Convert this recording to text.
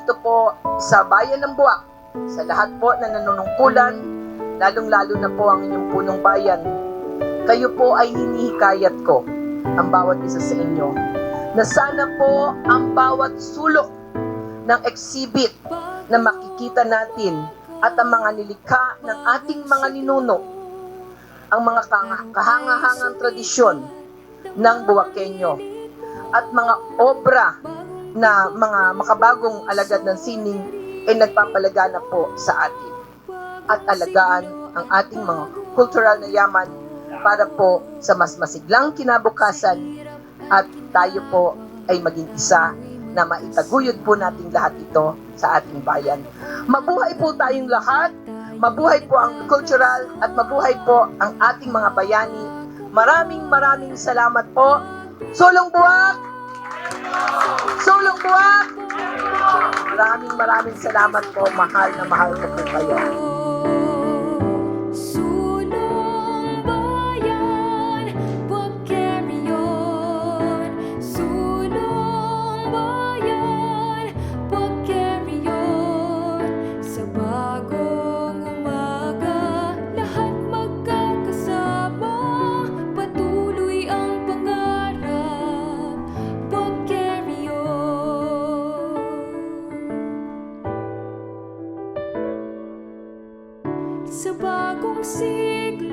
dito po sa Bayan ng Buwak, sa lahat po na nanunungkulan, lalong-lalo na po ang inyong punong bayan, kayo po ay hinihikayat ko, ang bawat isa sa inyo, na sana po ang bawat sulok ng exhibit na makikita natin at ang mga nilikha ng ating mga ninuno, ang mga kahangahangang tradisyon ng Buwakenyo at mga obra na mga makabagong alagad ng sining ay nagpapalagana po sa atin at alagaan ang ating mga cultural na yaman para po sa mas masiglang kinabukasan at tayo po ay maging isa na maitaguyod po natin lahat ito sa ating bayan. Mabuhay po tayong lahat, mabuhay po ang cultural at mabuhay po ang ating mga bayani. Maraming salamat po. Sulong Buwak! Sulong Buwak! Maraming salamat po. Mahal na mahal ko po kayo. Sa bagong siglo